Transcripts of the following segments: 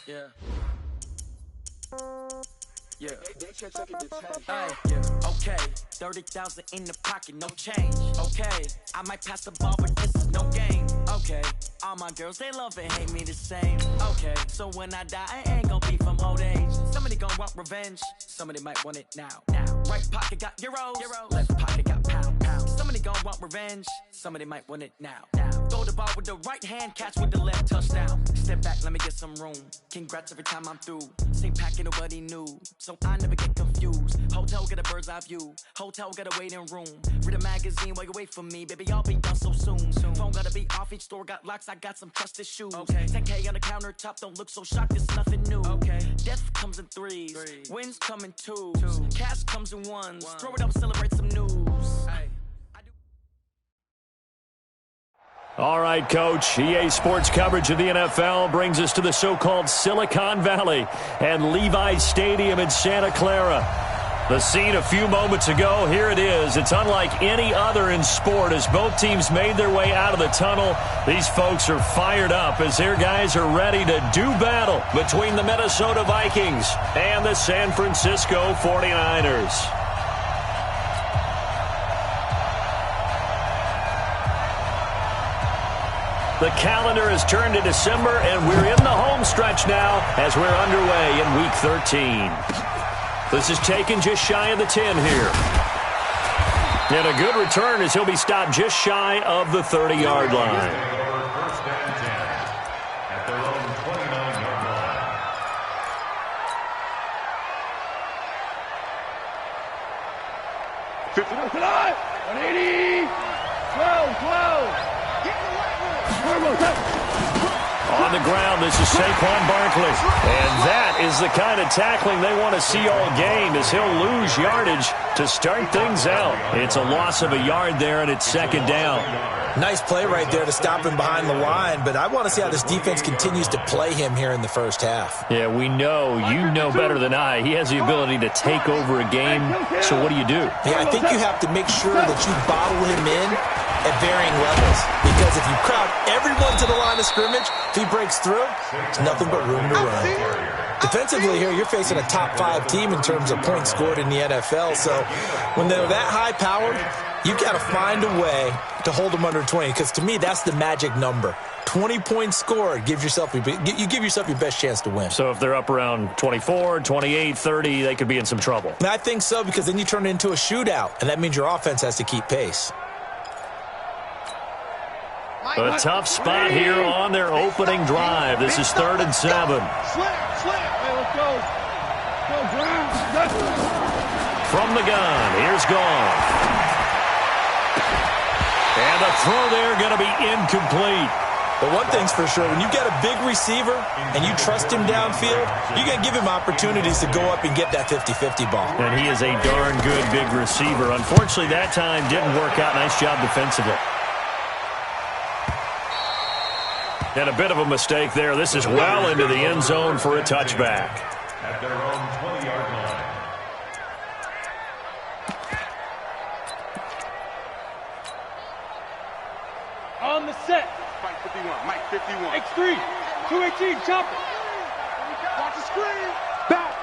Yeah. Yeah. Okay, 30,000 in the pocket, no change. Okay, I might pass the ball, but this is no game. Okay, all my girls, they love and hate me the same. Okay, so when I die, I ain't gonna be from old age. Somebody gonna want revenge, somebody might want it now. Right pocket got euros, left pocket got pounds. Somebody gonna want revenge, somebody might want it now. Throw the ball with the right hand, catch with the left, touchdown. Step back, let me get some room. Congrats every time I'm through. Same packet, nobody knew, so I never get confused. Hotel get a bird's eye view, hotel got a waiting room. Read a magazine while you wait for me, baby, I'll be done so soon. Phone gotta be off, each store got locks, I got some trusted shoes. 10K on the countertop, don't look so shocked, it's nothing new. Death comes in threes, wins come in twos, cash comes in ones. Throw it up, celebrate some news. All right, Coach. EA Sports coverage of the NFL brings us to the so-called Silicon Valley and Levi's Stadium in Santa Clara. The scene a few moments ago, here it is. It's unlike any other in sport as both teams made their way out of the tunnel. These folks are fired up as their guys are ready to do battle between the Minnesota Vikings and the San Francisco 49ers. The calendar has turned to December, and we're in the home stretch now as we're underway in Week 13. This is taken just shy of the 10 here. And a good return as he'll be stopped just shy of the 30-yard line. First down 10 at their own 29-yard line. 180, 12. On the ground, this is Saquon Barkley. And that is the kind of tackling they want to see all game as he'll lose yardage to start things out. It's a loss of a yard there, and it's second down. Nice play right there to stop him behind the line, but I want to see how this defense continues to play him here in the first half. Yeah, we know, you know better than I, he has the ability to take over a game, so what do you do? Yeah, I think you have to make sure that you bottle him in at varying levels, because if you crowd everyone to the line of scrimmage, if he breaks through, there's nothing but room to run. Defensively here, you're facing a top-5 team in terms of points scored in the NFL, so when they're that high-powered, you've got to find a way to hold them under 20, because to me, that's the magic number. 20 points scored, you give yourself your best chance to win. So if they're up around 24, 28, 30, they could be in some trouble. And I think so, because then you turn it into a shootout, and that means your offense has to keep pace. A tough spot here on their opening drive. This is 3rd and 7. Slam. Hey, let's go. Go, Brown. From the gun, here's Goff. And the throw there going to be incomplete. But one thing's for sure, when you've got a big receiver and you trust him downfield, you got to give him opportunities to go up and get that 50-50 ball. And he is a darn good big receiver. Unfortunately, that time didn't work out. Nice job defensively. And a bit of a mistake there. This is well into the end zone for a touchback. At their own 20-yard line. On the set. Mike 51, Mike 51. X3, 218, chop it. Watch the screen. Back.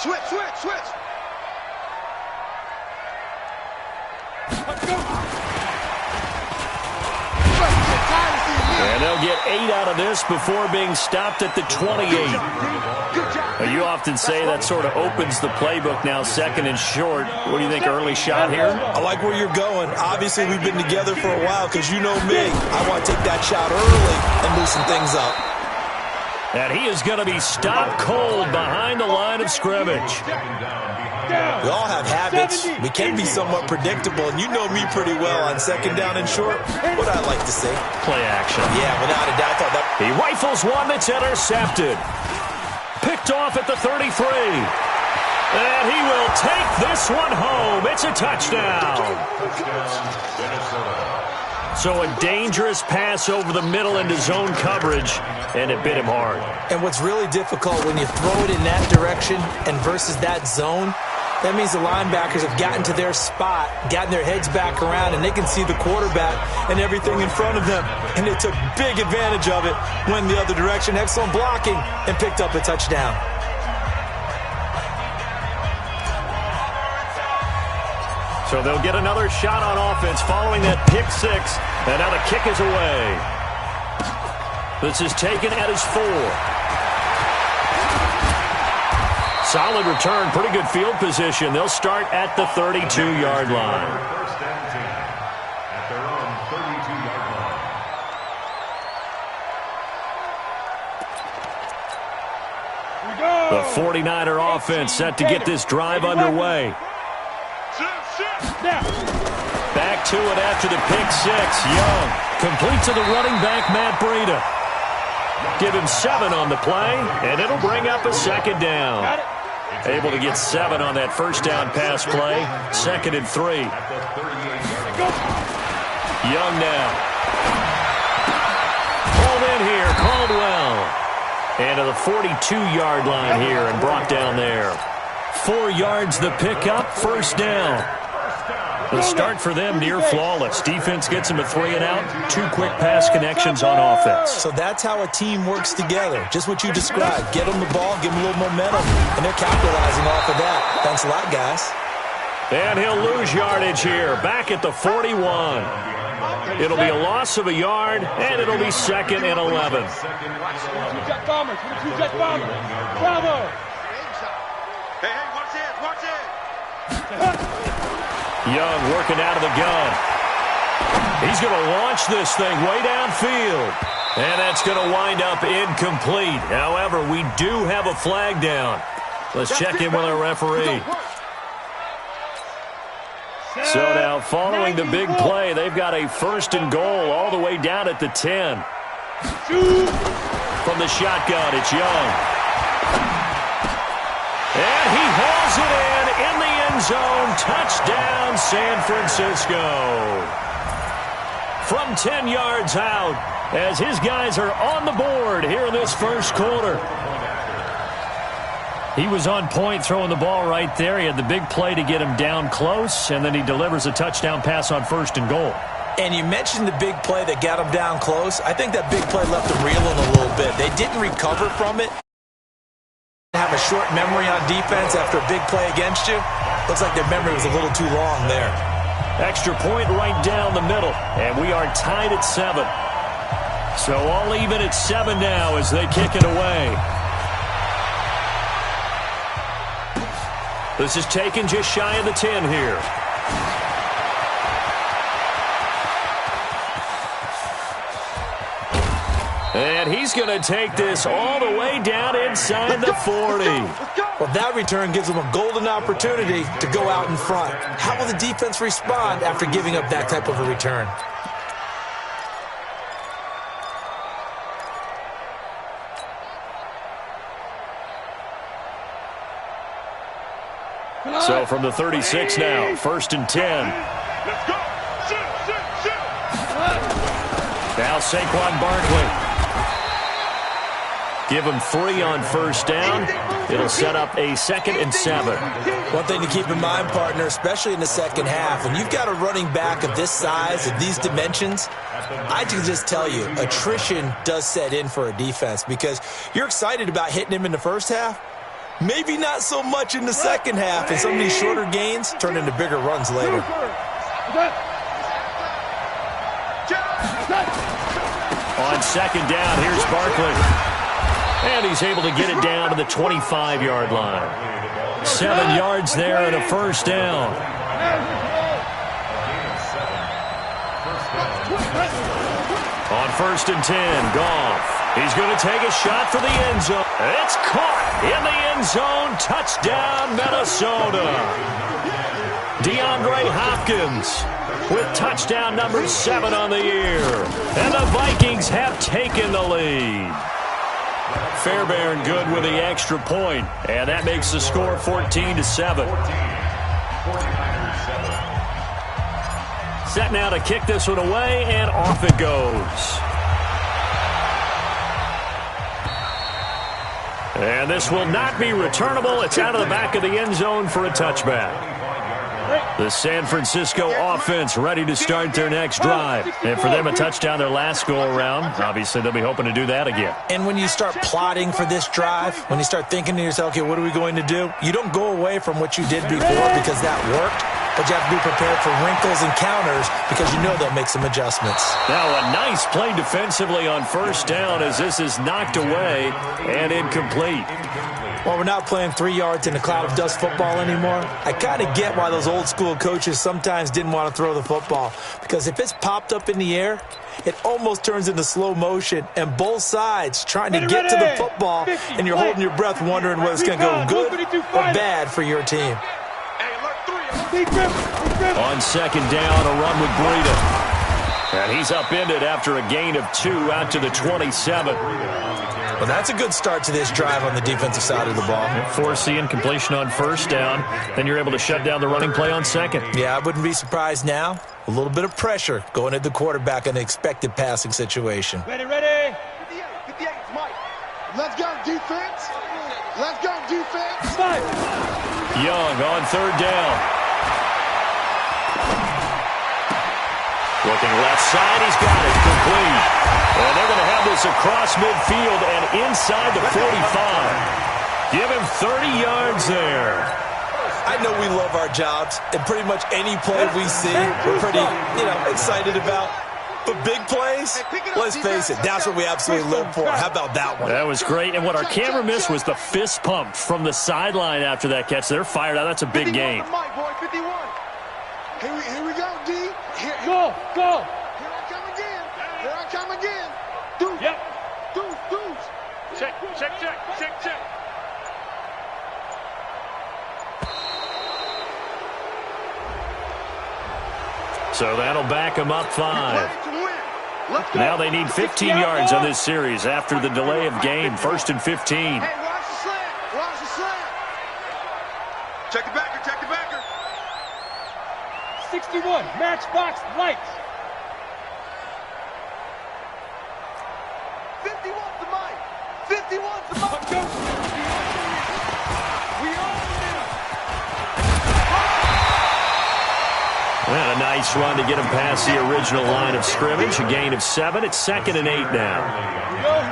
Switch. Let's go. And they'll get 8 out of this before being stopped at the 28. You often say that sort of opens the playbook now, 2nd and short. What do you think, early shot here? I like where you're going. Obviously, we've been together for a while because you know me. I want to take that shot early and loosen things up. And he is going to be stopped cold behind the line of scrimmage. We all have habits. We can be somewhat predictable, and you know me pretty well on 2nd down and short. What I like to see. Play action. Yeah, without a doubt. He rifles one that's intercepted. Picked off at the 33. And he will take this one home. It's a touchdown. So a dangerous pass over the middle into zone coverage, and it bit him hard. And what's really difficult when you throw it in that direction and versus that zone That means the linebackers have gotten to their spot, gotten their heads back around, and they can see the quarterback and everything in front of them. And they took big advantage of it, went the other direction, excellent blocking, and picked up a touchdown. So they'll get another shot on offense following that pick six. And now the kick is away. This is taken at his 4. Solid return, pretty good field position. They'll start at the 32-yard line. First and 10 at their own 32-yard line. The 49er offense set to get this drive underway. Back to it after the pick six. Young complete to the running back, Matt Breida. Give him 7 on the play, and it'll bring up a second down. Able to get 7 on that first down pass play. 2nd and 3. Young now. Pulled in here, Caldwell. And to the 42-yard line here and brought down there. 4 yards the pickup, first down. The start for them near flawless. Defense gets them a 3 and out. 2 quick pass connections on offense. So that's how a team works together. Just what you described. Get them the ball, give them a little momentum, and they're capitalizing off of that. Thanks a lot, guys. And he'll lose yardage here. Back at the 41. It'll be a loss of a yard, and it'll be 2nd and 11. Bravo! Hey, watch it, watch it! Young working out of the gun. He's going to launch this thing way downfield. And that's going to wind up incomplete. However, we do have a flag down. Let's check in with our referee. So now, following the big play, they've got a 1st and goal all the way down at the 10. From the shotgun, it's Young. And he hauls it in the end zone. Touchdown, San Francisco. From 10 yards out, as his guys are on the board here in this first quarter. He was on point throwing the ball right there. He had the big play to get him down close, and then he delivers a touchdown pass on 1st and goal. And you mentioned the big play that got him down close. I think that big play left him reeling a little bit. They didn't recover from it. Have a short memory on defense after a big play against you. Looks like their memory was a little too long there. Extra point right down the middle, and we are tied at 7. So all even at 7 now as they kick it away. This is taken just shy of the 10 here. And he's going to take this all the way down inside the 40. Well, that return gives them a golden opportunity to go out in front. How will the defense respond after giving up that type of a return? So from the 36 now, 1st and 10. Let's go! Shoot! Now Saquon Barkley. Give him 3 on 1st down. It'll set up a 2nd and 7. One thing to keep in mind, partner, especially in the second half, when you've got a running back of this size, of these dimensions, I can just tell you, attrition does set in for a defense because you're excited about hitting him in the first half. Maybe not so much in the second half, and some of these shorter gains turn into bigger runs later. On 2nd down, here's Barkley. And he's able to get it down to the 25-yard line. 7 yards there and a 1st down. On 1st and 10, Goff. He's going to take a shot for the end zone. It's caught in the end zone. Touchdown, Minnesota. DeAndre Hopkins with touchdown number 7 on the year. And the Vikings have taken the lead. Fairbairn good with the extra point, and that makes the score 14-7. Set now to kick this one away, and off it goes. And this will not be returnable. It's out of the back of the end zone for a touchback. The San Francisco offense ready to start their next drive. And for them, a touchdown their last go-around. Obviously, they'll be hoping to do that again. And when you start plotting for this drive, when you start thinking to yourself, okay, what are we going to do? You don't go away from what you did before because that worked. But you have to be prepared for wrinkles and counters because you know they'll make some adjustments. Now a nice play defensively on first down as this is knocked away and incomplete. Well, we're not playing 3 yards in a cloud of dust football anymore. I kind of get why those old school coaches sometimes didn't want to throw the football. Because if it's popped up in the air, it almost turns into slow motion. And both sides trying to get to the football, and you're holding your breath wondering whether it's going to go good or bad for your team. On second down, a run with Breida. And he's upended after a gain of 2 out to the 27. Well, that's a good start to this drive on the defensive side of the ball. Forcing incompletion on first down. Then you're able to shut down the running play on second. Yeah, I wouldn't be surprised now. A little bit of pressure going at the quarterback in an expected passing situation. Ready. 58, it's Mike. Let's go, defense. Let's go, defense. Mike. Young on third down. Looking left side, he's got it, complete. And they're going to have this across midfield and inside the 45. Give him 30 yards there. I know we love our jobs, and pretty much any play we see, we're pretty, excited about. But big plays, let's face it, that's what we absolutely live for. How about that one? That was great. And what our camera missed was the fist pump from the sideline after that catch. They're fired out. That's a big game. Here we go, D. Go. Here I come again. Deuce. Yep. Deuce. Check. So that'll back them up 5. Now they need 15 yards on this series after the delay of game. 1st and 15. Hey, watch the slant. Check the backer. 61, matchbox lights. 51's the mic. 51's the mic. We all And a nice run to get him past the original line of scrimmage. A gain of 7. It's 2nd and 8 now.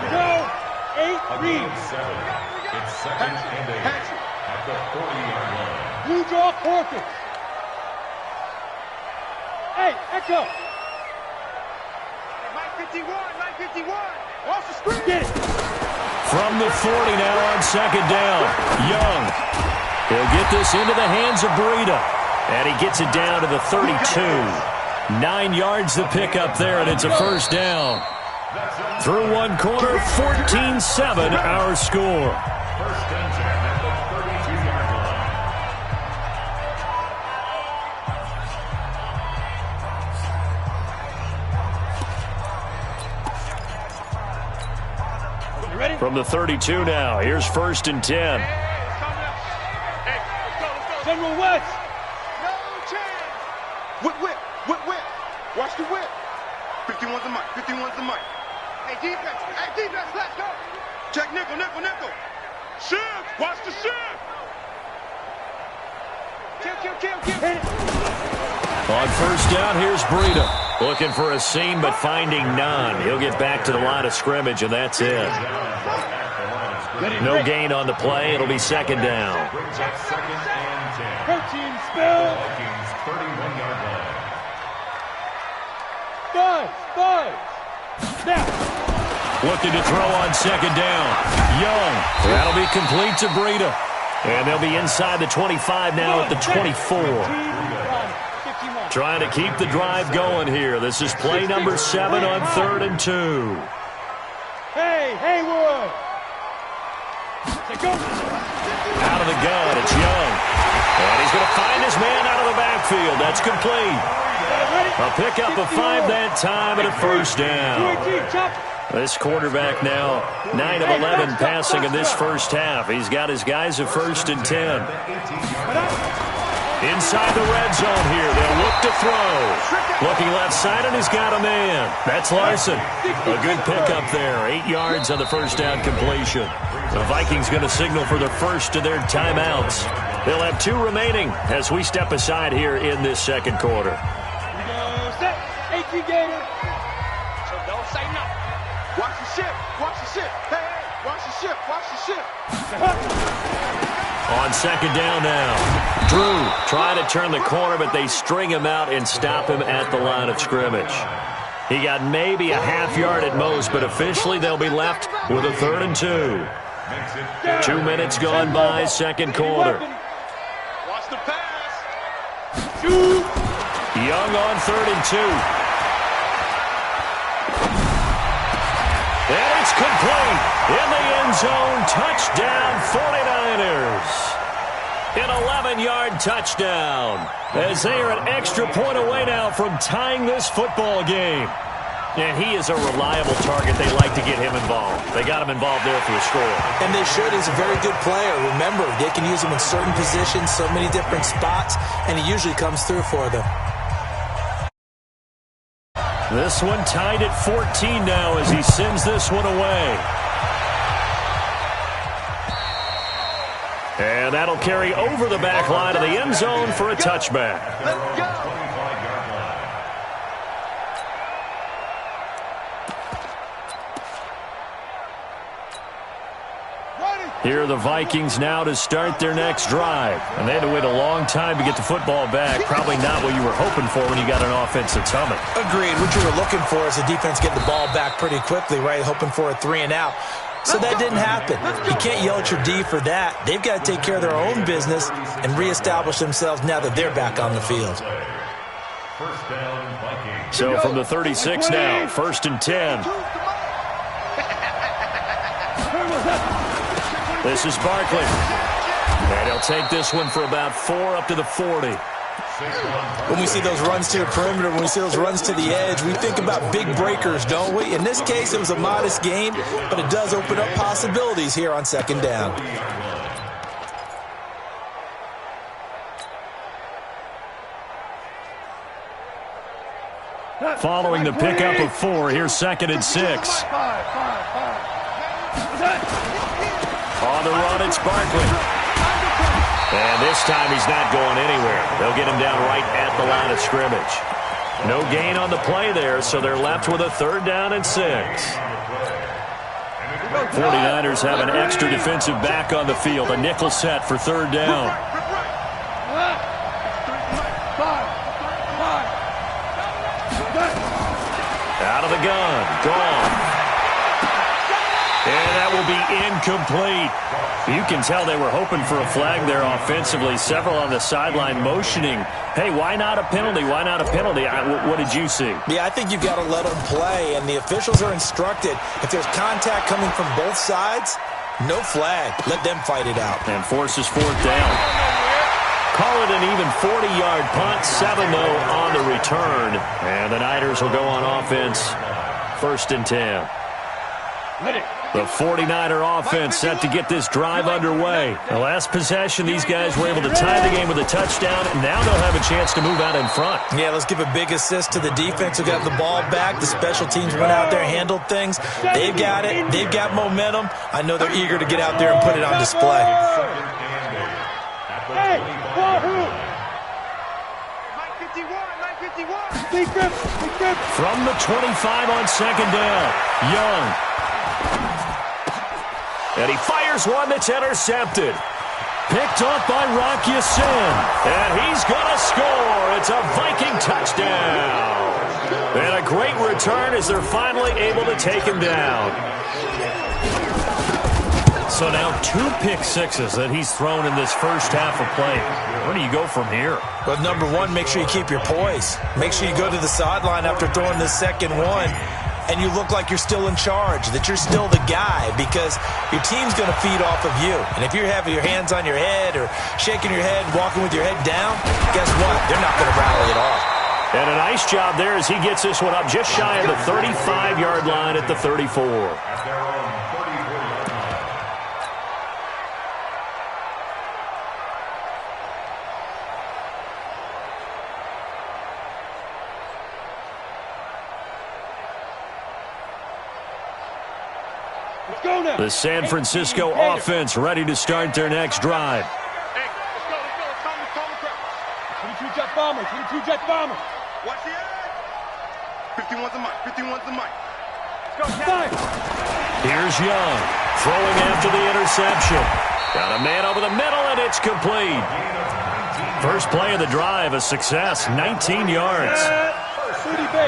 Go. 8 reads. It's 2nd and 8 at the 40-yard line. Blue draw forfeit. Hey, Echo. Mike 51. Watch the screen. Get it. From the 40 now on second down. Young. He'll get this into the hands of Breida. And he gets it down to the 32. 9 yards the pickup there, and it's a first down. Through one quarter, 14-7 our score. First and 10 at the 32-yard line. From the 32 now, here's 1st and 10. General West. No chance. Whip. Watch the whip. 51's the mic. Hey, defense, let's go. Check nickel. Shift. Watch the shift. Kill. Hit it. On first down, here's Breida. Looking for a seam, but finding none. He'll get back to the line of scrimmage, and that's it. No gain on the play. It'll be second down. Brings up 2nd and 10. Protein spill. Vikings 31-yard line. Buzz. Snap. Looking to throw on second down. Young. That'll be complete to Breida. And they'll be inside the 25 now at the 24. Trying to keep the drive going here. This is play number 7 on 3rd and 2. Hey, Haywood. Out of the gun, it's Young. And he's going to find his man out of the backfield. That's complete. A pickup of 5 that time and a first down. This quarterback now, 9 of 11 passing in this first half. He's got his guys at 1st and 10. Inside the red zone here. They'll look to throw. Looking left side, and he's got a man. That's Larson. A good pickup there. 8 yards on the first down completion. The Vikings going to signal for the first of their timeouts. They'll have 2 remaining as we step aside here in this second quarter. Set. 18 Gator. So don't say no. Watch the ship. Watch the ship. Hey, watch the ship. Watch the ship. On second down now. Drew trying to turn the corner, but they string him out and stop him at the line of scrimmage. He got maybe a half yard at most, but officially they'll be left with a 3rd and 2. 2 minutes gone by, second quarter. Watch the pass. Young on 3rd and 2. And it's complete. In the end zone, touchdown 49ers. An 11-yard touchdown. As they are an extra point away now from tying this football game. And he is a reliable target. They like to get him involved. They got him involved there for the score. And they should. He's a very good player. Remember, they can use him in certain positions, so many different spots, and he usually comes through for them. This one tied at 14 now as he sends this one away. And that'll carry over the back line of the end zone for a touchback. Let's go. Here are the Vikings now to start their next drive. And they had to wait a long time to get the football back. Probably not what you were hoping for when you got an offense that's humming. Agreed. What you were looking for is the defense getting the ball back pretty quickly, right? Hoping for a 3 and out. So that didn't happen. You can't yell at your D for that. They've got to take care of their own business and reestablish themselves now that they're back on the field. So from the 36 now, 1st and 10. This is Barkley. And he'll take this one for about 4 up to the 40. When we see those runs to the perimeter, when we see those runs to the edge, we think about big breakers, don't we? In this case, it was a modest game, but it does open up possibilities here on second down. Following the pickup of 4, here's 2nd and 6. On the run, it's Barkley. And this time he's not going anywhere. They'll get him down right at the line of scrimmage. No gain on the play there, so they're left with a 3rd down and 6. 49ers have an extra defensive back on the field. A nickel set for 3rd down. Out of the gun. Gone. And that will be incomplete. You can tell they were hoping for a flag there offensively. Several on the sideline motioning, hey, why not a penalty? Why not a penalty? What did you see? Yeah, I think you've got to let them play, and the officials are instructed. If there's contact coming from both sides, no flag. Let them fight it out. And forces 4th down. Call it an even 40-yard punt, 7-0 on the return. And the Niners will go on offense, 1st and 10. The 49er offense set to get this drive underway. The last possession, these guys were able to tie the game with a touchdown, and now they'll have a chance to move out in front. Yeah, let's give a big assist to the defense who got the ball back. The special teams went out there and handled things. They've got it. They've got momentum. I know they're eager to get out there and put it on display. Hey, From the 25 on 2nd down, Young. And he fires one that's intercepted. Picked off by Rocky Sin. And he's going to score. It's a Viking touchdown. And a great return as they're finally able to take him down. So now 2 pick sixes that he's thrown in this first half of play. Where do you go from here? Well, number one, make sure you keep your poise. Make sure you go to the sideline after throwing the second one, and you look like you're still in charge, that you're still the guy, because your team's going to feed off of you. And if you're having your hands on your head or shaking your head, walking with your head down, guess what? They're not going to rally at all. And a nice job there as he gets this one up just shy of the 35-yard line at the 34. Let's go now. The San Francisco offense ready to start their next drive. Hey, let's go. It's time to crack. 22 jet bomber. 22 jet bomber. Watch the edge. 51's the mic. 51's the mic. Let's go. Fire. Here's Young throwing after the interception. Got a man over the middle, and it's complete. First play of the drive, a success, 19 yards.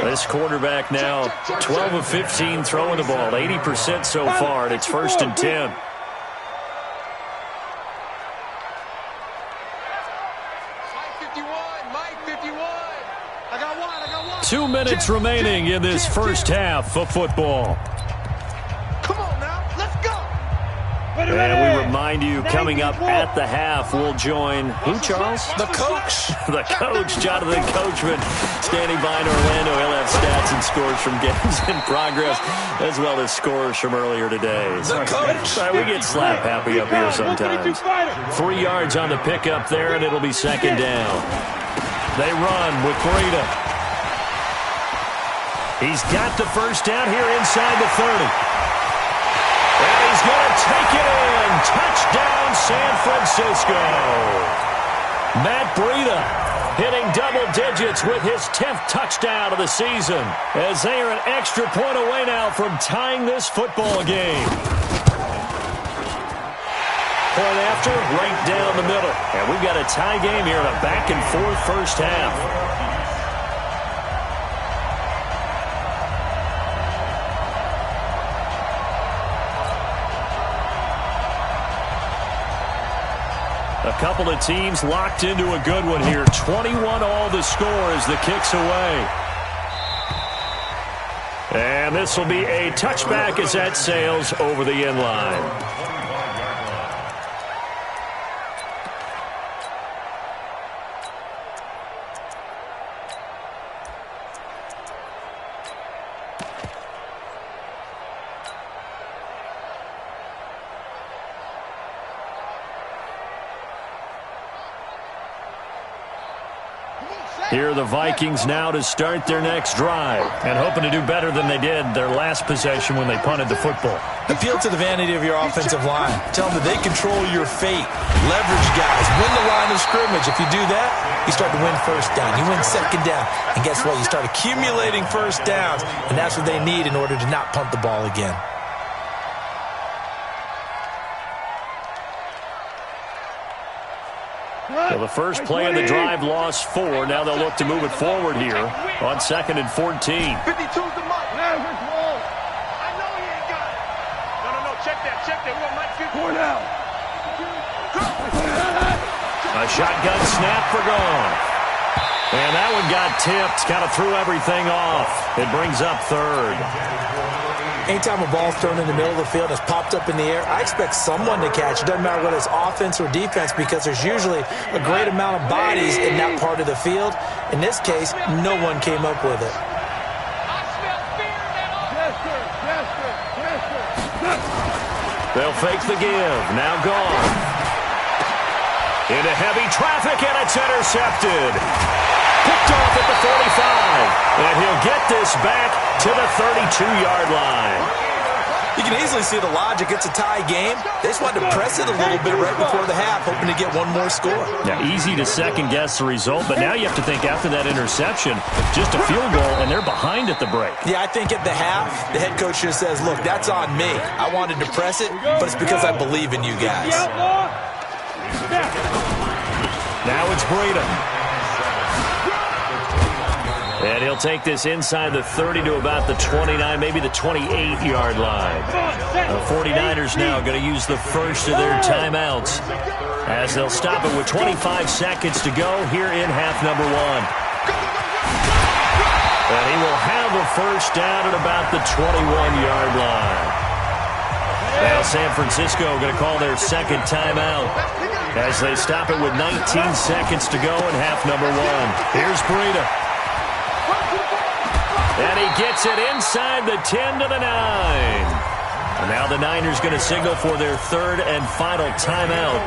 This quarterback now 12 of 15 throwing the ball, 80% so far, and it's 1st and 10. Mike 51. I got one. 2 minutes remaining in this first half of football. Come on now, let's go. And we remind you, coming up at the half, we'll join who, Charles? The coach. The coach, Jonathan Coachman, standing by in Orlando. He'll have stats and scores from games in progress, as well as scores from earlier today. The coach. Sorry, we get slap happy up here sometimes. 3 yards on the pickup there, and it'll be 2nd down. They run with Breida. He's got the first down here inside the 30. And he's going to take it in. Touchdown, San Francisco. Matt Breida hitting double digits with his 10th touchdown of the season, as they are an extra point away now from tying this football game. Point after, right down the middle. And we've got a tie game here in a back-and-forth first half. A couple of teams locked into a good one here. 21 all the score as the kick's away. And this will be a touchback as that sails over the end line. Here are the Vikings now to start their next drive, and hoping to do better than they did their last possession when they punted the football. Appeal to the vanity of your offensive line. Tell them that they control your fate. Leverage guys. Win the line of scrimmage. If you do that, you start to win first down. You win second down. And guess what? You start accumulating first downs, and that's what they need in order to not punt the ball again. So the first play of the drive lost 4. Now they'll look to move it forward here on 2nd and 14. 52's the mic. I know he ain't got it. No. Check that. What Mike 54 now? A shotgun snap for gone. And that one got tipped. Kind of threw everything off. It brings up 3rd. Anytime a ball's thrown in the middle of the field and it's popped up in the air, I expect someone to catch it. Doesn't matter whether it's offense or defense, because there's usually a great amount of bodies in that part of the field. In this case, no one came up with it. They'll fake the give. Now gone. Into heavy traffic, and it's intercepted. Picked off at the 45. And he'll get this back to the 32-yard line. You can easily see the logic. It's a tie game. They just wanted to press it a little bit right before the half, hoping to get one more score. Now, easy to second-guess the result, but now you have to think after that interception, just a field goal, and they're behind at the break. Yeah, I think at the half, the head coach just says, look, that's on me. I wanted to press it, but it's because I believe in you guys. Now it's Breida. And he'll take this inside the 30 to about the 29, maybe the 28-yard line. The 49ers now going to use the first of their timeouts as they'll stop it with 25 seconds to go here in half number 1. And he will have a first down at about the 21-yard line. Now San Francisco going to call their second timeout as they stop it with 19 seconds to go in half number 1. Here's Breida. And he gets it inside the 10 to the 9. And now the Niners going to signal for their third and final timeout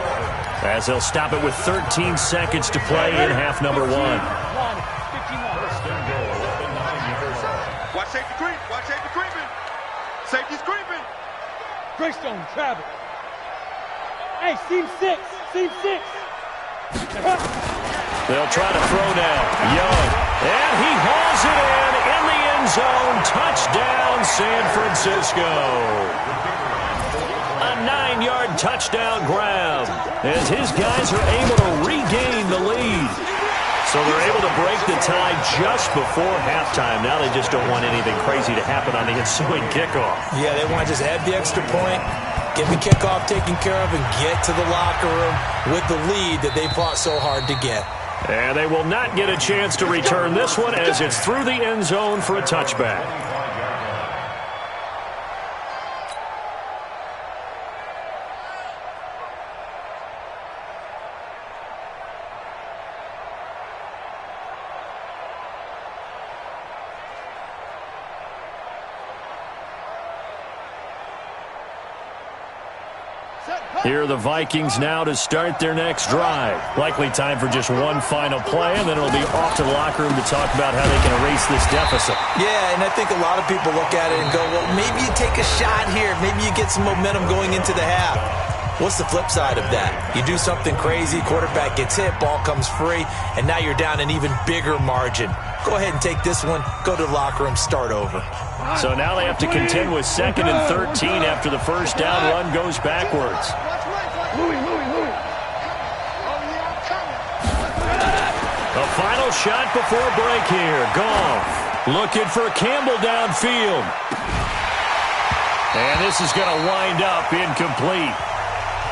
as they'll stop it with 13 seconds to play in half number 1. Watch safety creep. Watch safety creeping. Safety's creeping. Greystone, travel. Hey, seam 6. Seam 6. They'll try to throw now. Young. And he hauls it in the end zone. Touchdown, San Francisco. A 9-yard touchdown grab as his guys are able to regain the lead. So they're able to break the tie just before halftime. Now they just don't want anything crazy to happen on the ensuing kickoff. Yeah, they want to just add the extra point, get the kickoff taken care of, and get to the locker room with the lead that they fought so hard to get. And they will not get a chance to return this one as it's through the end zone for a touchback. Here are the Vikings now to start their next drive. Likely time for just one final play, and then it'll be off to the locker room to talk about how they can erase this deficit. Yeah, and I think a lot of people look at it and go, well, maybe you take a shot here. Maybe you get some momentum going into the half. What's the flip side of that? You do something crazy, quarterback gets hit, ball comes free, and now you're down an even bigger margin. Go ahead and take this one, go to the locker room, start over. So now they have to contend with 2nd and 13 after the first down run goes backwards. A final shot before break here. Goff looking for Campbell downfield. And this is going to wind up incomplete.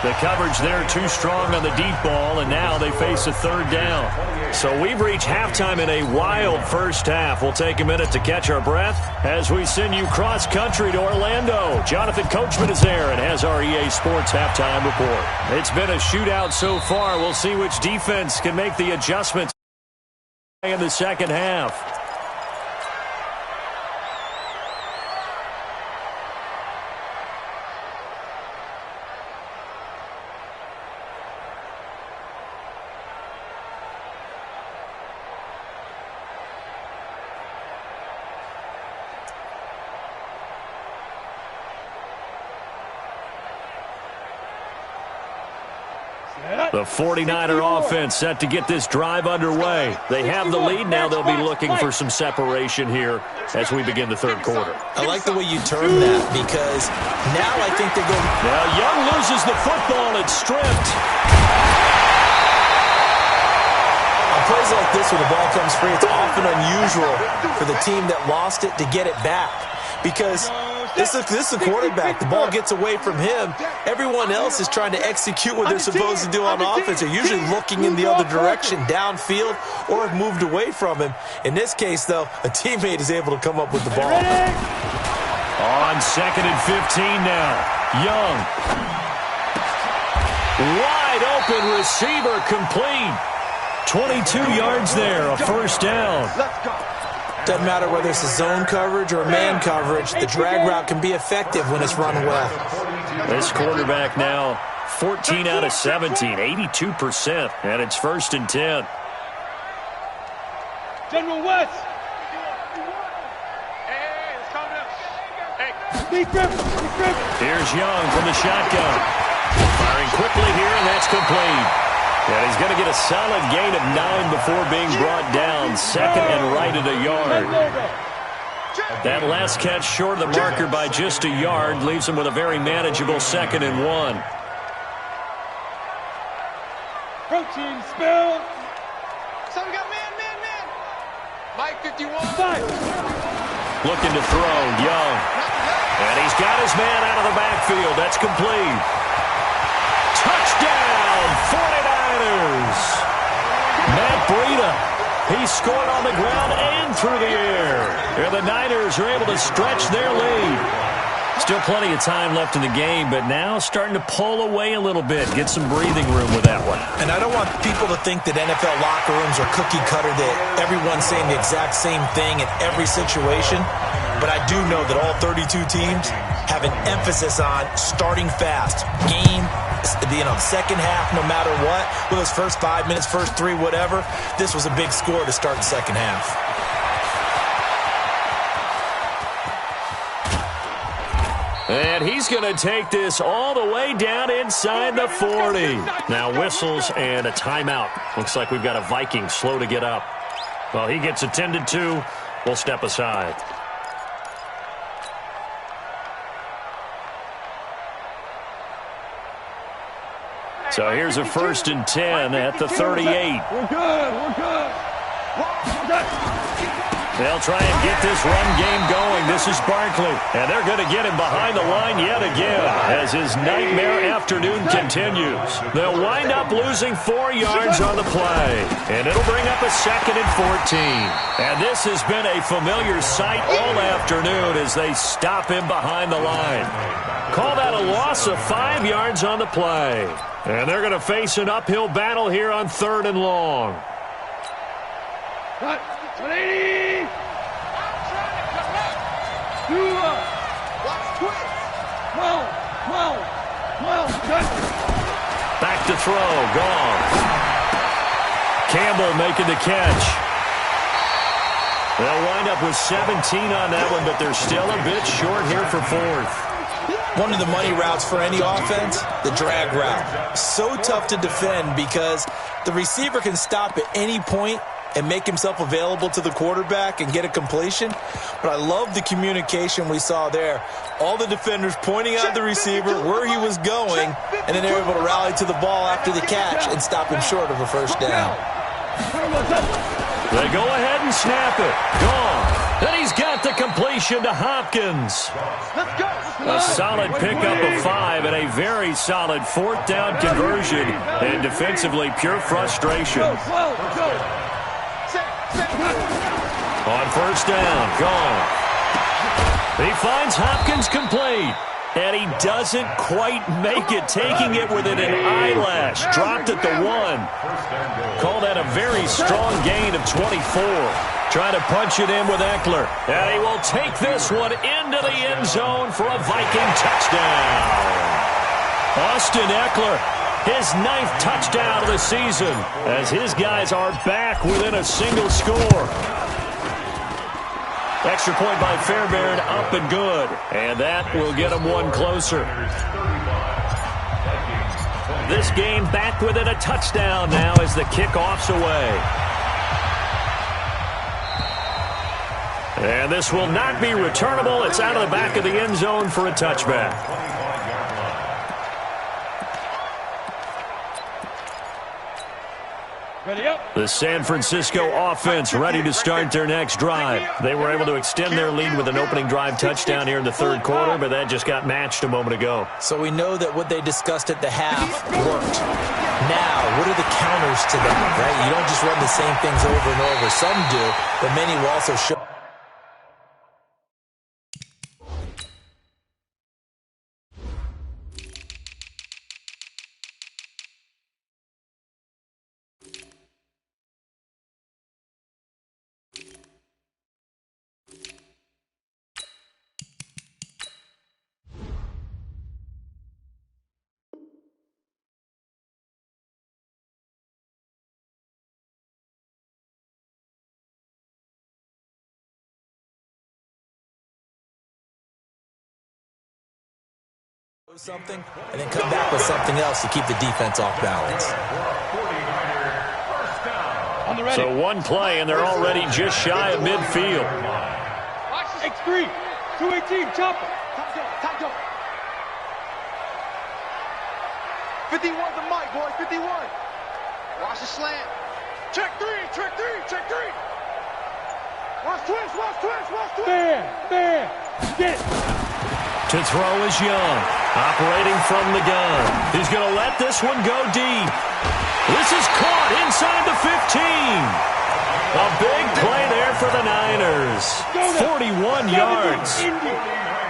The coverage there too strong on the deep ball, and now they face a third down. So we've reached halftime in a wild first half. We'll take a minute to catch our breath as we send you cross-country to Orlando. Jonathan Coachman is there and has our EA Sports halftime report. It's been a shootout so far. We'll see which defense can make the adjustments in the second half. The 49er offense set to get this drive underway. They have the lead. Now they'll be looking for some separation here as we begin the third quarter. I like the way you term that because now I think they go. Now Young loses the football. It's stripped. On plays like this when the ball comes free, it's often unusual for the team that lost it to get it back because this is a quarterback. The ball gets away from him. Everyone else is trying to execute what they're supposed to do on offense. They're usually looking in the other direction, downfield, or have moved away from him. In this case, though, a teammate is able to come up with the ball. On 2nd and 15 now. Young. Wide open receiver complete. 22 yards there, a first down. Doesn't matter whether it's a zone coverage or a man coverage, the drag route can be effective when it's run well. This quarterback now 14 out of 17, 82%, and it's 1st and 10. General West. Hey, it's coming up. Hey. Here's Young from the shotgun. Firing quickly here, and that's complete. And he's going to get a solid gain of 9 before being brought down. 2nd and right at a yard. That last catch short of the marker by just a yard leaves him with a very manageable 2nd and 1. Protein spill. So we got man. Mike 51. Looking to throw, Young. And he's got his man out of the backfield. That's complete. Touchdown, 49ers. Matt Breida, he scored on the ground and through the air. And the Niners are able to stretch their lead. Still plenty of time left in the game, but now starting to pull away a little bit, get some breathing room with that one. And I don't want people to think that NFL locker rooms are cookie cutter, that everyone's saying the exact same thing in every situation. But I do know that all 32 teams have an emphasis on starting fast. Game, second half, no matter what. Whether it's first 5 minutes, first 3, whatever. This was a big score to start the second half. And he's going to take this all the way down inside the 40. Now whistles and a timeout. Looks like we've got a Viking slow to get up. Well, he gets attended to. We'll step aside. So here's a 1st and 10 at the 38. We're good. They'll try and get this run game going. This is Barkley, and they're going to get him behind the line yet again as his nightmare afternoon continues. They'll wind up losing 4 yards on the play, and it'll bring up a 2nd and 14. And this has been a familiar sight all afternoon as they stop him behind the line. Call that a loss of 5 yards on the play. And they're going to face an uphill battle here on 3rd and long. Cut. 180. Watch quick. 12. Cut. Back to throw. Gone. Campbell making the catch. They'll wind up with 17 on that one, but they're still a bit short here for 4th. One of the money routes for any offense, the drag route. So tough to defend because the receiver can stop at any point and make himself available to the quarterback and get a completion. But I love the communication we saw there. All the defenders pointing out the receiver where he was going, and then they're able to rally to the ball after the catch and stop him short of a 1st down. They go ahead and snap it. Gone. And he's got the completion to Hopkins. Let's go. A solid pickup of 5 and a very solid 4th down conversion. And defensively, pure frustration. Go. On 1st down, gone. He finds Hopkins complete. And he doesn't quite make it, taking it within an eyelash. Dropped at the 1. Call that a very strong gain of 24. Trying to punch it in with Eckler. And he will take this one into the end zone for a Viking touchdown. Austin Eckler, his 9th touchdown of the season, as his guys are back within a single score. Extra point by Fairbairn, up and good. And that will get them one closer. This game back within a touchdown now as the kickoff's away. And this will not be returnable. It's out of the back of the end zone for a touchback. The San Francisco offense ready to start their next drive. They were able to extend their lead with an opening drive touchdown here in the 3rd quarter, but that just got matched a moment ago. So we know that what they discussed at the half worked. Now, what are the counters to that, right? You don't just run the same things over and over. Some do, but many will also show. Something and then come back with something else to keep the defense off balance. So one play and they're already just shy of midfield. X3, 218, chopper. Top go. 51 the mic, boys, 51. Watch the slant. Check three. Watch twist. There. Get it. To throw is Young, operating from the gun. He's going to let this one go deep. This is caught inside the 15. A big play there for the Niners. 41 yards.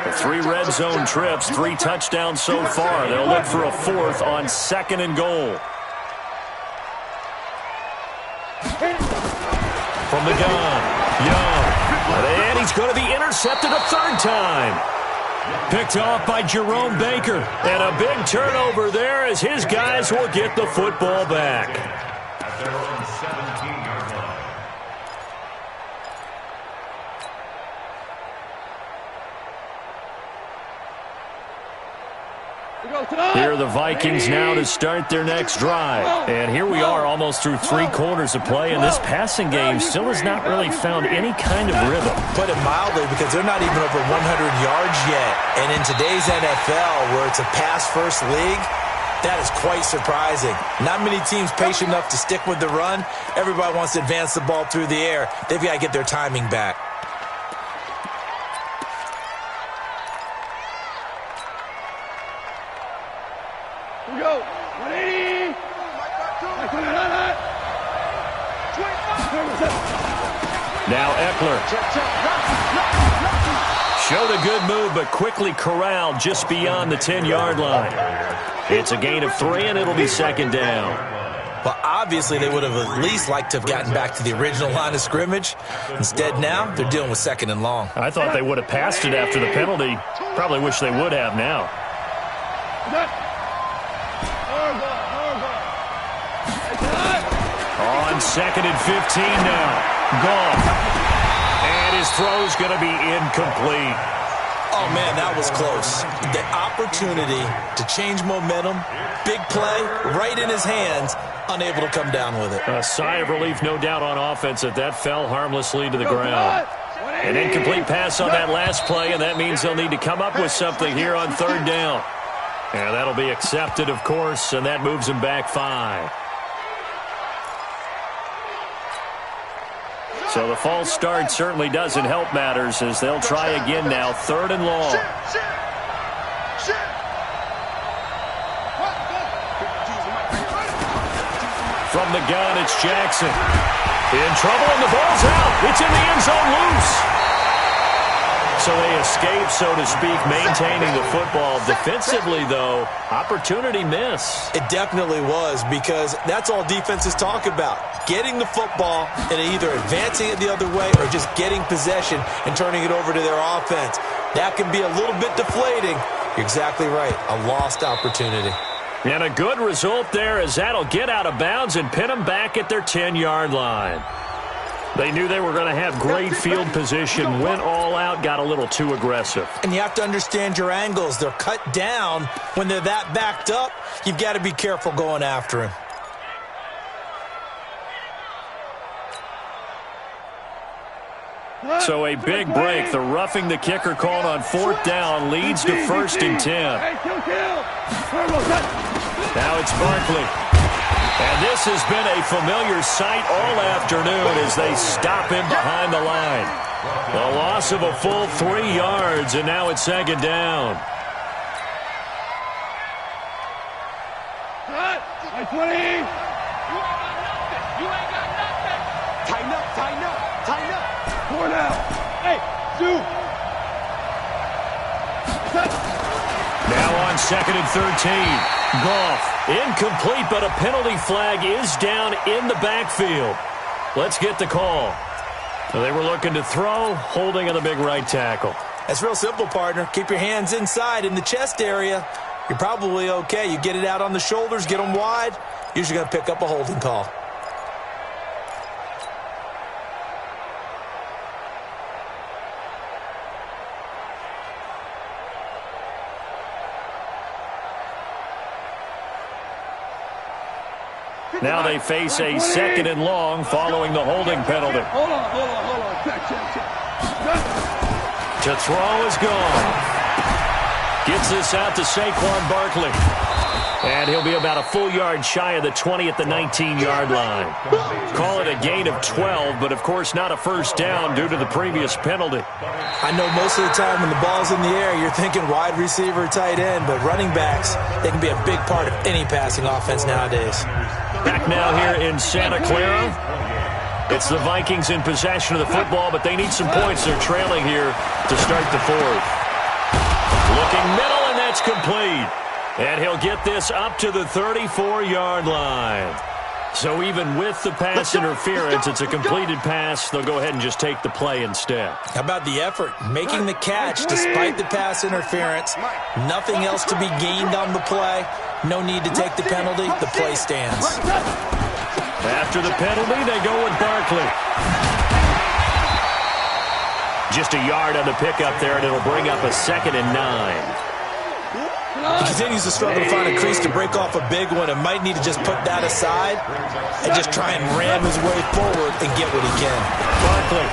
The 3 red zone trips, 3 touchdowns so far. They'll look for a 4th on 2nd and goal. From the gun, Young. And he's going to be intercepted a 3rd time. Picked off by Jerome Baker. And a big turnover there as his guys will get the football back. At their own 17-yard line. Here are the Vikings now to start their next drive. And here we are almost through 3 quarters of play, and this passing game still has not really found any kind of rhythm. Put it mildly, because they're not even over 100 yards yet. And in today's NFL, where it's a pass-first league, that is quite surprising. Not many teams patient enough to stick with the run. Everybody wants to advance the ball through the air. They've got to get their timing back. Here we go. 180. Now Eckler. Showed a good move, but quickly corralled just beyond the 10-yard line. It's a gain of 3, and it'll be second down. Well, obviously, they would have at least liked to have gotten back to the original line of scrimmage. Instead, now, they're dealing with second and long. I thought they would have passed it after the penalty. Probably wish they would have now. On second and 15 now. Goff. And his throw's going to be incomplete. Oh, man, that was close. The opportunity to change momentum, big play, right in his hands, unable to come down with it. A sigh of relief, no doubt, on offense that fell harmlessly to the ground. An incomplete pass on that last play, and that means they'll need to come up with something here on third down. And that'll be accepted, of course, and that moves him back 5. So the false start certainly doesn't help matters, as they'll try again now, third and long. From the gun, it's Jackson. In trouble, and the ball's out. It's in the end zone loose. So they escape, so to speak, maintaining the football. Defensively, though, opportunity miss. It definitely was, because that's all defenses talk about. Getting the football and either advancing it the other way or just getting possession and turning it over to their offense. That can be a little bit deflating. You're exactly right. A lost opportunity. And a good result there, as that'll get out of bounds and pin them back at their 10-yard line. They knew they were going to have great field position, went all out, got a little too aggressive. And you have to understand your angles. They're cut down. When they're that backed up, you've got to be careful going after him. So a big break. The roughing the kicker called on fourth down leads to first and 10. Now it's Barkley. And this has been a familiar sight all afternoon as they stop him behind the line. The loss of a full 3 yards, and now it's second down. High 20. You ain't got nothing. Tighten up, tighten up, tighten up. 4 now. Hey, Sue. Now on second and 13. Goff. Incomplete, but a penalty flag is down in the backfield. Let's get the call. They were looking to throw, holding on the big right tackle. That's real simple, partner. Keep your hands inside in the chest area. You're probably okay. You get it out on the shoulders, get them wide. Usually going to pick up a holding call. Now they face a second and long following the holding penalty. Hold on. Check. To throw is gone. Gets this out to Saquon Barkley. And he'll be about a full yard shy of the 20 at the 19-yard line. Call it a gain of 12, but of course not a first down due to the previous penalty. I know most of the time when the ball's in the air, you're thinking wide receiver, tight end, but running backs, they can be a big part of any passing offense nowadays. Back now here in Santa Clara. It's the Vikings in possession of the football, but they need some points. They're trailing here to start the fourth. Looking middle, and that's complete. And he'll get this up to the 34-yard line. So even with the pass interference, it's a completed pass. They'll go ahead and just take the play instead. How about the effort? Making the catch despite the pass interference. Nothing else to be gained on the play. No need to take the penalty. The play stands. After the penalty, they go with Barkley. Just a yard on the pickup there, and it'll bring up a 2nd and 9. He continues to struggle to find a crease to break off a big one and might need to just put that aside and just try and ram his way forward and get what he can. Barkley.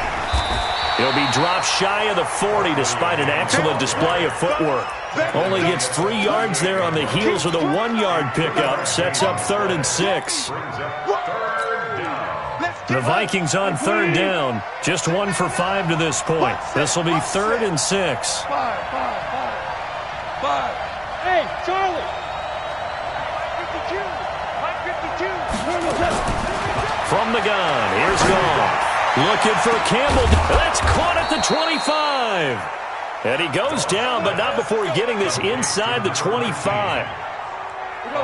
He'll be dropped shy of the 40 despite an excellent display of footwork. Only gets 3 yards there on the heels of the 1-yard pickup. Sets up 3rd and 6. The Vikings on 3rd down. Just 1 for 5 to this point. This will be 3rd and 6. Hey, Charlie! 52! 52! From the gun, here's Goff. Looking for Campbell. That's caught at the 25. And he goes down, but not before getting this inside the 25.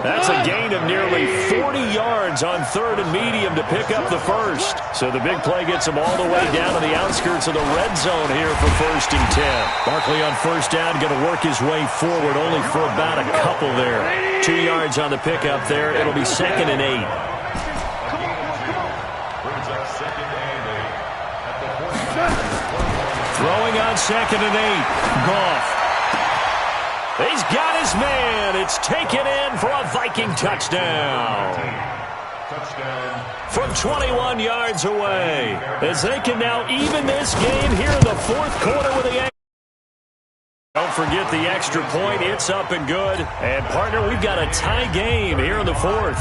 That's a gain of nearly 40 yards on 3rd and medium to pick up the first. So the big play gets him all the way down to the outskirts of the red zone here for 1st and 10. Barkley on 1st down, going to work his way forward only for about a couple there. 2 yards on the pickup there. It'll be 2nd and 8. Throwing on 2nd and 8. Goff. He's got his man. It's taken in for a Viking touchdown. From 21 yards away. As they can now even this game here in the 4th quarter with the... Don't forget the extra point. It's up and good. And, partner, we've got a tie game here in the 4th.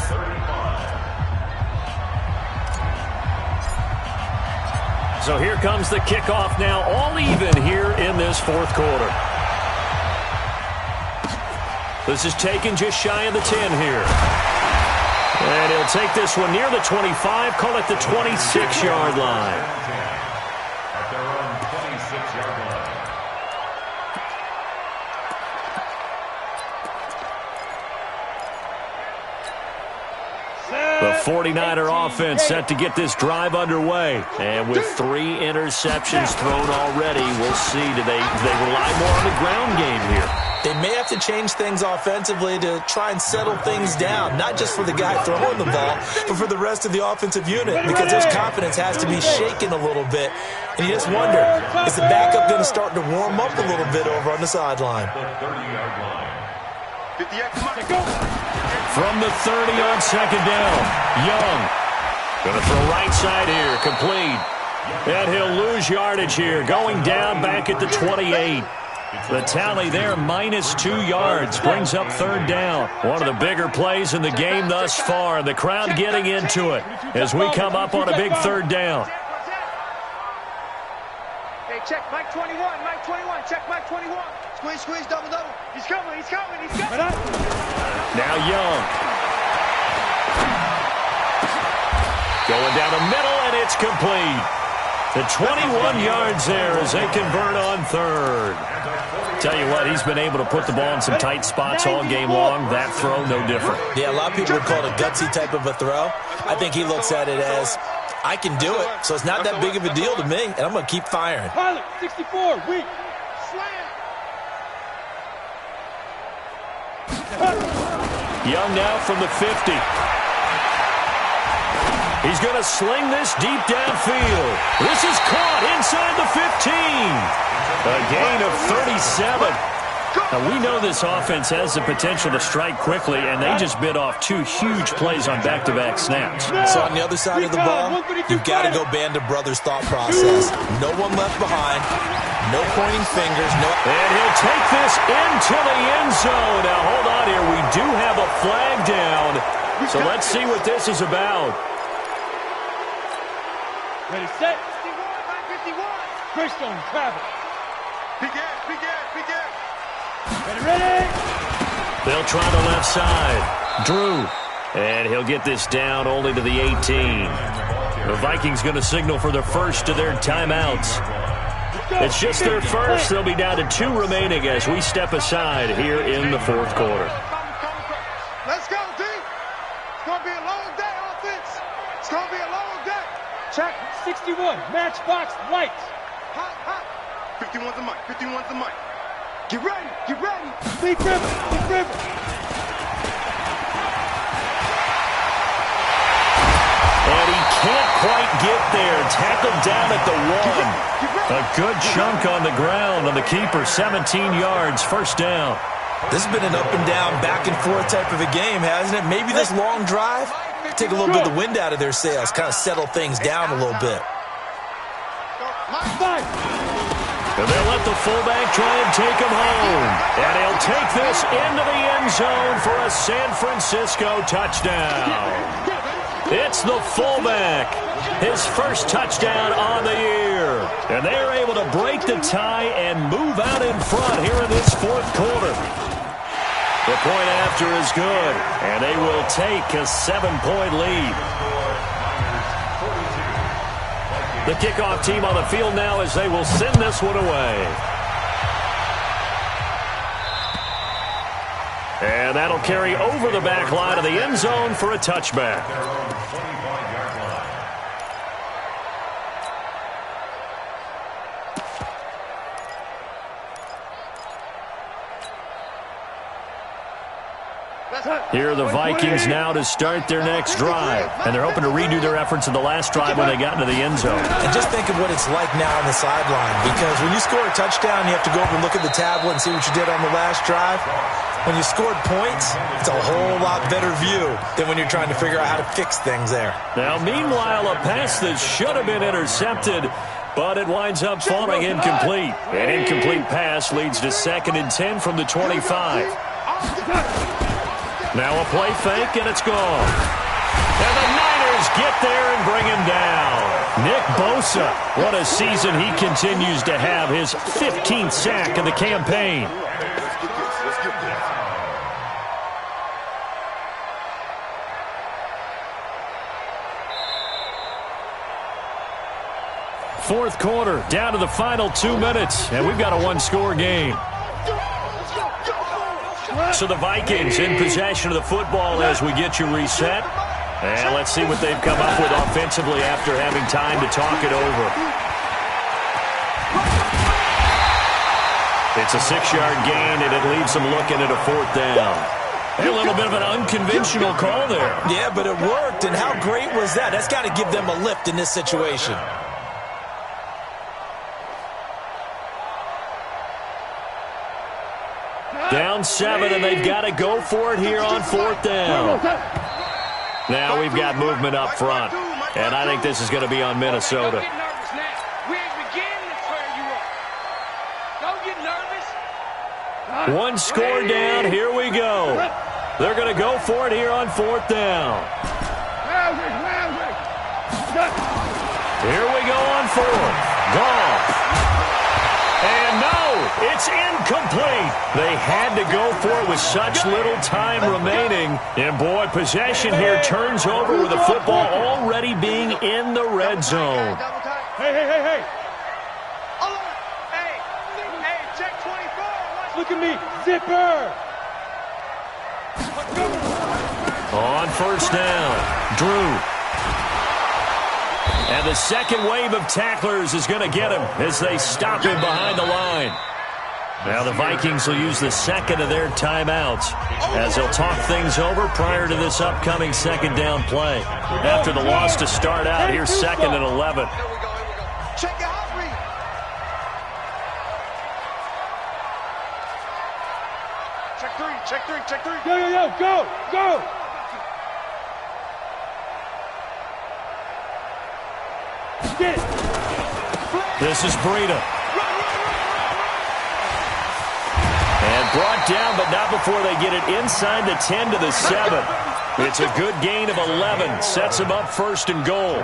So here comes the kickoff now, all even here in this 4th quarter. This is taken just shy of the 10 here. And he'll take this one near the 25, call it the 26-yard line. At their own 26-yard line. The 49er offense set to get this drive underway. And with 3 interceptions thrown already, we'll see. Do they rely more on the ground game here? They may have to change things offensively to try and settle things down, not just for the guy throwing the ball, but for the rest of the offensive unit, because his confidence has to be shaken a little bit. And you just wonder, is the backup going to start to warm up a little bit over on the sideline? The 30-yard line. 58, come on, go! From the 30 on 2nd down, Young. Going to throw right side here, complete. And he'll lose yardage here, going down back at the 28. The tally there, -2 yards, brings up 3rd down. One of the bigger plays in the game thus far. The crowd getting into it as we come up on a big 3rd down. Hey, check Mike 21, Mike 21, check Mike 21. Squeeze, squeeze, double, double. He's coming, he's coming, he's coming. Now Young. Going down the middle, and it's complete. The 21 yards there as they convert on 3rd. Tell you what, he's been able to put the ball in some tight spots all game long. That throw, no different. Yeah, a lot of people would call it a gutsy type of a throw. I think he looks at it as, I can do it, so it's not that big of a deal to me, and I'm going to keep firing. Pilot, 64, weak. Slam. Young now from the 50. He's going to sling this deep downfield. This is caught inside the 15. A gain of 37. Now, we know this offense has the potential to strike quickly, and they just bit off 2 huge plays on back-to-back snaps. So on the other side of the ball, you've got to go band of brothers thought process. No one left behind. No pointing fingers. No. And he'll take this into the end zone. Now, hold on here. We do have a flag down. So let's see what this is about. Ready, set. 51, 51. Christian, travel. Begin. Ready. They'll try the left side. Drew. And he'll get this down only to the 18. The Vikings going to signal for the first of their timeouts. It's just their first. They'll be down to 2 remaining as we step aside here in the 4th quarter. Let's go, D. It's going to be a long day, offense. It's going to be a long day. Check 61, matchbox lights. Hot. 51's the mic, 51's the mic. Get ready. Deep river. And he can't quite get there. Tackled down at the 1. A good chunk on the ground on the keeper. 17 yards, 1st down. This has been an up-and-down, back-and-forth type of a game, hasn't it? Maybe this long drive, take a little bit of the wind out of their sails, kind of settle things down a little bit. And they'll let the fullback try and take him home. And he'll take this into the end zone for a San Francisco touchdown. It's the fullback. His first touchdown on the year. And they're able to break the tie and move out in front here in this fourth quarter. The point after is good. And they will take a 7-point lead. The kickoff team on the field now as they will send this one away. And that'll carry over the back line of the end zone for a touchback. Here are the Vikings now to start their next drive. And they're hoping to redo their efforts in the last drive when they got into the end zone. And just think of what it's like now on the sideline. Because when you score a touchdown, you have to go over and look at the tablet and see what you did on the last drive. When you scored points, it's a whole lot better view than when you're trying to figure out how to fix things there. Now, meanwhile, a pass that should have been intercepted, but it winds up falling incomplete. An incomplete pass leads to 2nd and 10 from the 25. Now a play fake, and it's gone. And the Niners get there and bring him down. Nick Bosa, what a season he continues to have. His 15th sack of the campaign. Fourth quarter, down to the final 2 minutes, and we've got a one-score game. So the Vikings in possession of the football as we get you reset. And let's see what they've come up with offensively after having time to talk it over. It's a 6-yard gain, and it leaves them looking at a 4th down. A little bit of an unconventional call there. Yeah, but it worked, and how great was that? That's got to give them a lift in this situation. Down 7, and they've got to go for it here on 4th down. Now we've got movement up front, and I think this is going to be on Minnesota. One score down, here we go. They're going to go for it here on 4th down. Here we go on 4th. Gone. And no, it's incomplete. They had to go for it with such little time remaining. And boy, possession here turns over with the football already being in the red zone. Hey. Hey, check 24. Look at me, zipper. On 1st down, Drew. And the second wave of tacklers is going to get him as they stop him behind the line. Now the Vikings will use the 2nd of their timeouts as they'll talk things over prior to this upcoming 2nd down play. After the loss to start out, here's 2nd and 11. Check out. Check three. Go. This is Breida. And brought down, but not before they get it inside the 10 to the 7. It's a good gain of 11. Sets him up 1st and goal.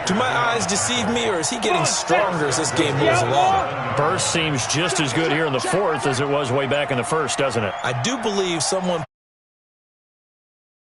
Do my eyes deceive me, or is he getting stronger as this game moves along? Burst seems just as good here in the 4th as it was way back in the 1st, doesn't it? I do believe someone